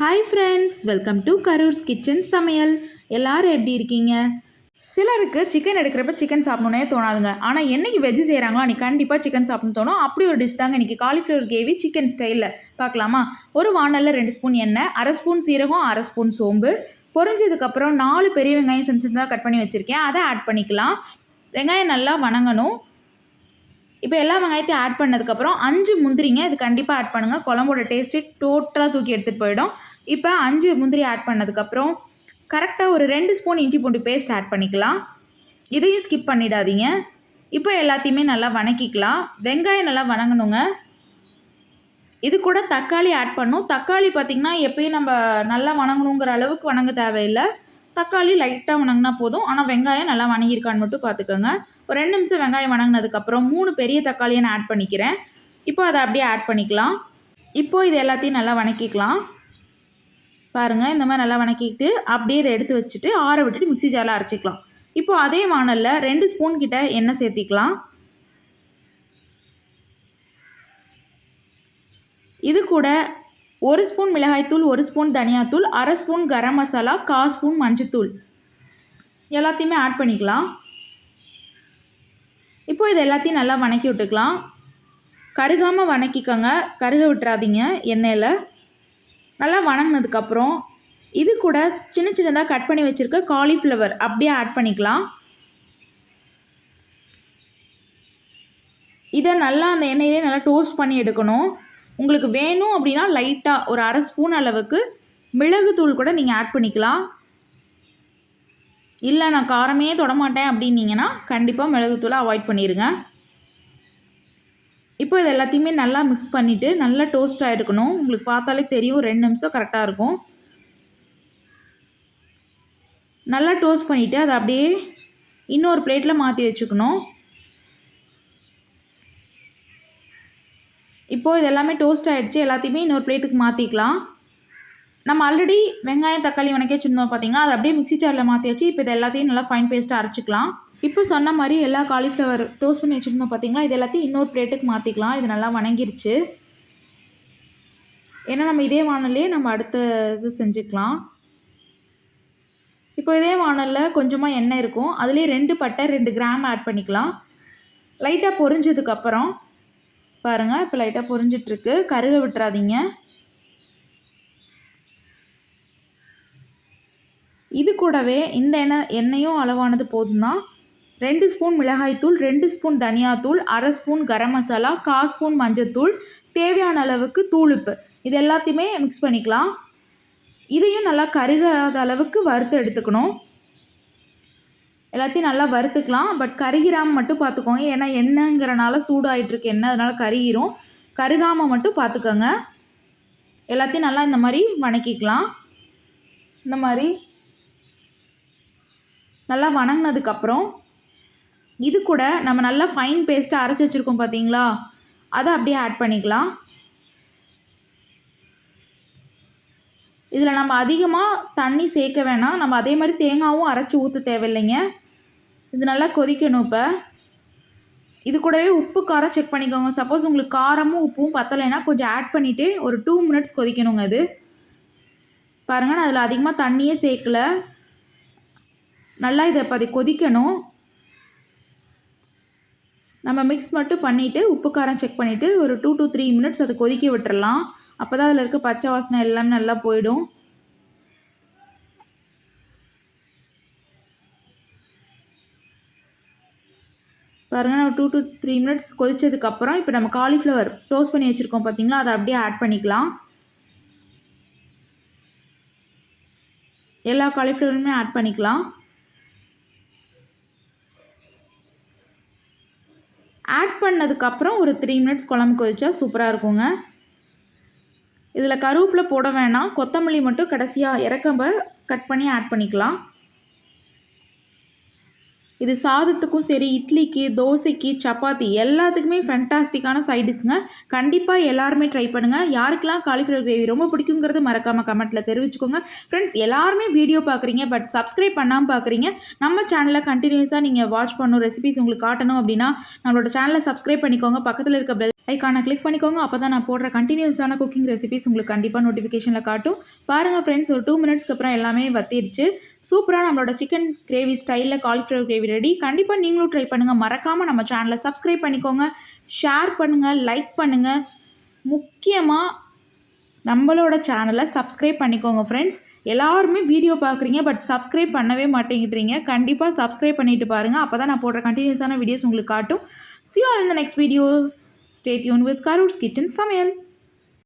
Hi friends, welcome to Karur's kitchen சமையல். எல்லோரும் எப்படி இருக்கீங்க? சிலருக்கு சிக்கன் எடுக்கிறப்ப சிக்கன் சாப்பிடணுன்னே தோணாதுங்க. ஆனால் என்றைக்கு வெஜ்ஜு செய்கிறாங்களோ அன்றைக்கி கண்டிப்பாக சிக்கன் சாப்பிட்ணுன்னு தோணும். அப்படி ஒரு டிஷ் தாங்க இன்றைக்கி காலிஃப்ளவர் கிரேவி சிக்கன் ஸ்டைலில் பார்க்கலாமா? ஒரு வானலில் 2 ஸ்பூன் எண்ணெய், 1/2 ஸ்பூன் சீரகம், 1/2 ஸ்பூன் சோம்பு பொரிஞ்சதுக்கப்புறம் 4 பெரிய வெங்காயம் சின்னதாக கட் பண்ணி வச்சுருக்கேன். அதை ஆட் பண்ணிக்கலாம். வெங்காயம் நல்லா வணங்கணும். இப்போ எல்லா வெங்காயத்தையும் ஆட் பண்ணதுக்கப்புறம் 5 முந்திரிங்க, இது கண்டிப்பாக ஆட் பண்ணுங்கள். குழம்போட டேஸ்ட்டு டோட்டலாக தூக்கி எடுத்துகிட்டு போயிடும். இப்போ 5 முந்திரி ஆட் பண்ணதுக்கப்புறம் கரெக்டாக ஒரு 2 ஸ்பூன் இஞ்சி பூண்டு பேஸ்ட் ஆட் பண்ணிக்கலாம். இதையும் ஸ்கிப் பண்ணிடாதீங்க. இப்போ எல்லாத்தையுமே நல்லா வணக்கிக்கலாம். வெங்காயம் நல்லா வணங்கணுங்க. இது கூட தக்காளி ஆட் பண்ணணும். தக்காளி பார்த்திங்கன்னா எப்பயும் நம்ம நல்லா வணங்கணுங்கிற அளவுக்கு வணங்க தேவையில்லை. தக்காளி லைட்டாக வணங்கினா போதும். ஆனால் வெங்காயம் நல்லா வணங்கியிருக்கான்னு மட்டும் பார்த்துக்கோங்க. ஒரு 2 நிமிஷம் வெங்காயம் வணங்கினதுக்கப்புறம் 3 பெரிய தக்காளியை நான் ஆட் பண்ணிக்கிறேன். இப்போ அதை அப்படியே ஆட் பண்ணிக்கலாம். இப்போது இது எல்லாத்தையும் நல்லா வணக்கிக்கலாம். பாருங்கள், இந்த மாதிரி நல்லா வணக்கிட்டு அப்படியே இதை எடுத்து வச்சுட்டு ஆற விட்டுட்டு மிக்ஸி ஜாரில் அரைச்சிக்கலாம். இப்போது அதே வானலில் 2 ஸ்பூன் கிட்ட எண்ணெய் சேர்த்திக்கலாம். இது கூட 1 ஸ்பூன் மிளகாய்த்தூள், 1 ஸ்பூன் தனியாத்தூள், 1/2 ஸ்பூன் கரம் மசாலா, 1/4 ஸ்பூன் மஞ்சத்தூள் எல்லாத்தையுமே ஆட் பண்ணிக்கலாம். இப்போ இது எல்லாத்தையும் நல்லா வணக்கி விட்டுக்கலாம். கருகாமல் வணக்கிக்கோங்க, கருக விட்டுறாதீங்க எண்ணெயில். நல்லா வணங்கினதுக்கப்புறம் இது கூட சின்ன சின்னதாக கட் பண்ணி வச்சுருக்க காலிஃப்ளவர் அப்படியே ஆட் பண்ணிக்கலாம். இதை நல்லா அந்த எண்ணெயிலே நல்லா டோஸ்ட் பண்ணி எடுக்கணும். உங்களுக்கு வேணும் அப்படின்னா லைட்டாக ஒரு 1/2 ஸ்பூன் அளவுக்கு மிளகுத்தூள் கூட நீங்கள் ஆட் பண்ணிக்கலாம். இல்லை நான் காரமே தொடமாட்டேன் அப்படின்னீங்கன்னா கண்டிப்பாக மிளகுத்தூளை அவாய்ட் பண்ணிடுங்க. இப்போ இது எல்லாத்தையுமே நல்லா மிக்ஸ் பண்ணிவிட்டு நல்லா டோஸ்ட்டாக எடுக்கணும். உங்களுக்கு பார்த்தாலே தெரியும், 2 நிமிஷம் கரெக்டாக இருக்கும். நல்லா டோஸ்ட் பண்ணிவிட்டு அதை அப்படியே இன்னொரு பிளேட்டில் மாற்றி வச்சுக்கணும். இப்போது இது எல்லாமே டோஸ்ட் ஆகிடுச்சு. எல்லாத்தையுமே இன்னொரு பிளேட்டுக்கு மாற்றிக்கலாம். நம்ம ஆல்ரெடி வெங்காயம் தக்காளி வணக்கி வச்சுருந்தோம் பார்த்தீங்கன்னா, அதை அப்படியே மிக்ஸி ஜாரில் மாற்றி வச்சு இப்போ இது எல்லாத்தையும் நல்லா ஃபைன் பேஸ்ட்டாக அரைச்சிக்கலாம். இப்போ சொன்ன மாதிரி எல்லா காலிஃப்ளவர் டோஸ்ட் பண்ணி வச்சுருந்தோம் பார்த்தீங்களா, இது எல்லாத்தையும் இன்னொரு பிளேட்டுக்கு மாற்றிக்கலாம். இது நல்லா வணங்கிருச்சு. ஏன்னா நம்ம இதே வானல்லே நம்ம அடுத்த இது செஞ்சுக்கலாம். இப்போ இதே வானலில் கொஞ்சமாக எண்ணெய் இருக்கும். அதுலேயே 2 பட்டை 2 கிராம் ஆட் பண்ணிக்கலாம். லைட்டாக பொரிஞ்சதுக்கப்புறம் பாருங்கள், இப்போ லைட்டாக பொரிஞ்சிட்ருக்கு. கருக விட்டுறாதீங்க. இது கூடவே இந்த எண்ணெயும் அளவானது போதும் தான். 2 ஸ்பூன் மிளகாய்த்தூள், 2 ஸ்பூன் தனியாத்தூள், 1/2 ஸ்பூன் கரம் மசாலா, 1/4 ஸ்பூன் மஞ்சத்தூள், தேவையான அளவுக்கு தூளுப்பு இது எல்லாத்தையுமே மிக்ஸ் பண்ணிக்கலாம். இதையும் நல்லா கருகாத அளவுக்கு வறுத்து எடுத்துக்கணும். எல்லாத்தையும் நல்லா வறுத்துக்கலாம். பட் கருகிராமல் மட்டும் பார்த்துக்கோங்க. ஏன்னா எண்ணெய்ங்கிறனால சூடாகிட்டுருக்கு எண்ணெய், அதனால் கருகிரும். கருகாமல் மட்டும் பார்த்துக்கோங்க. எல்லாத்தையும் நல்லா இந்த மாதிரி வணக்கிக்கலாம். இந்த மாதிரி நல்லா வணங்கினதுக்கப்புறம் இது கூட நம்ம நல்லா ஃபைன் பேஸ்ட்டாக அரைச்சி வச்சுருக்கோம் பார்த்தீங்களா, அதை அப்படியே ஆட் பண்ணிக்கலாம். இதில் நம்ம அதிகமாக தண்ணி சேர்க்க வேணாம். நம்ம அதே மாதிரி தேங்காயும் அரைச்சி ஊற்ற தேவையில்லைங்க. இது நல்லா கொதிக்கணும். இப்போ இது கூடவே உப்பு காரம் செக் பண்ணிக்கோங்க. சப்போஸ் உங்களுக்கு காரமும் உப்பும் பத்தலைன்னா கொஞ்சம் ஆட் பண்ணிவிட்டு ஒரு 2 மினிட்ஸ் கொதிக்கணுங்க. அது பாருங்கள், நான் அதில் அதிகமாக தண்ணியே சேர்க்கலை. நல்லா இதை இப்போ அதை கொதிக்கணும். நம்ம மிக்ஸ் மட்டும் பண்ணிவிட்டு உப்பு காரம் செக் பண்ணிவிட்டு ஒரு 2 to 3 மினிட்ஸ் அதை கொதிக்க விட்டுறலாம். அப்போ தான் அதில் இருக்க பச்சை வாசனை எல்லாமே நல்லா போயிடும். பாருங்கள், நான் 2 to 3 மினிட்ஸ் கொதித்ததுக்கப்புறம் இப்போ நம்ம காலிஃப்ளவர் டோஸ்ட் பண்ணி வச்சுருக்கோம் பார்த்தீங்களா, அதை அப்படியே ஆட் பண்ணிக்கலாம். எல்லா காலிஃப்ளவருமே ஆட் பண்ணிக்கலாம். ஆட் பண்ணதுக்கப்புறம் ஒரு 3 மினிட்ஸ் குழம்பு கொதிச்சா சூப்பராக இருக்குங்க. இதில் கருவேப்பிலை போட வேணாம், கொத்தமல்லி மட்டும் கடைசியாக இறக்கம்ப கட் பண்ணி ஆட் பண்ணிக்கலாம். இது சாதத்துக்கும் சரி, இட்லிக்கு, தோசைக்கு, சப்பாத்தி எல்லாத்துக்குமே ஃபென்டாஸ்டிக்கான சைட் டிஷ்ங்க. கண்டிப்பாக எல்லாருமே ட்ரை பண்ணுங்கள். யாருக்கெல்லாம் காலிஃப்ளவர் கிரேவி ரொம்ப பிடிக்குங்கிறது மறக்காமல் கமெண்ட்டில் தெரிவிச்சுக்கோங்க. ஃப்ரெண்ட்ஸ், எல்லாருமே வீடியோ பார்க்குறீங்க, பட் சப்ஸ்கிரைப் பண்ணாமல் பார்க்குறீங்க. நம்ம சேனலை கண்டினியூஸாக நீங்கள் வாட்ச் பண்ணணும், ரெசிபிஸ் உங்களுக்கு காட்டணும் அப்படின்னா நம்மளோட சேனலை சப்ஸ்கிரைப் பண்ணிக்கோங்க. பக்கத்தில் இருக்க பெல் ஐக்கானை கிளிக் பண்ணிக்கோங்க. அப்போ தான் நான் போடுற கண்டினியூஸான குக்கிங் ரெசிபீஸ் உங்களுக்கு கண்டிப்பாக நோட்டிஃபிகேஷனில் காட்டும். பாருங்கள் ஃப்ரெண்ட்ஸ், ஒரு 2 மினிட்ஸ்க்கு அப்புறம் எல்லாமே வத்திருச்சு. சூப்பராக நம்மளோட சிக்கன் கிரேவி ஸ்டைலில் காலிஃப்ளவர் கிரேவி ரெடி. கண்டிப்பாக நீங்களும் ட்ரை பண்ணுங்கள். மறக்காமல் நம்ம சேனலை சப்ஸ்கிரைப் பண்ணிக்கோங்க, ஷேர் பண்ணுங்கள், லைக் பண்ணுங்கள். முக்கியமாக நம்மளோட சேனலை சப்ஸ்கிரைப் பண்ணிக்கோங்க ஃப்ரெண்ட்ஸ். எல்லாருமே வீடியோ பார்க்குறீங்க, பட் சப்ஸ்கிரைப் பண்ணவே மாட்டேங்கிறீங்க. கண்டிப்பாக சப்ஸ்கிரைப் பண்ணிட்டு பாருங்கள். அப்போ தான் நான் போடுற கண்டினியூஸான வீடியோஸ் உங்களுக்கு காட்டும். See you all in the next video. Stay tuned with Karoor's Kitchen சமையல்.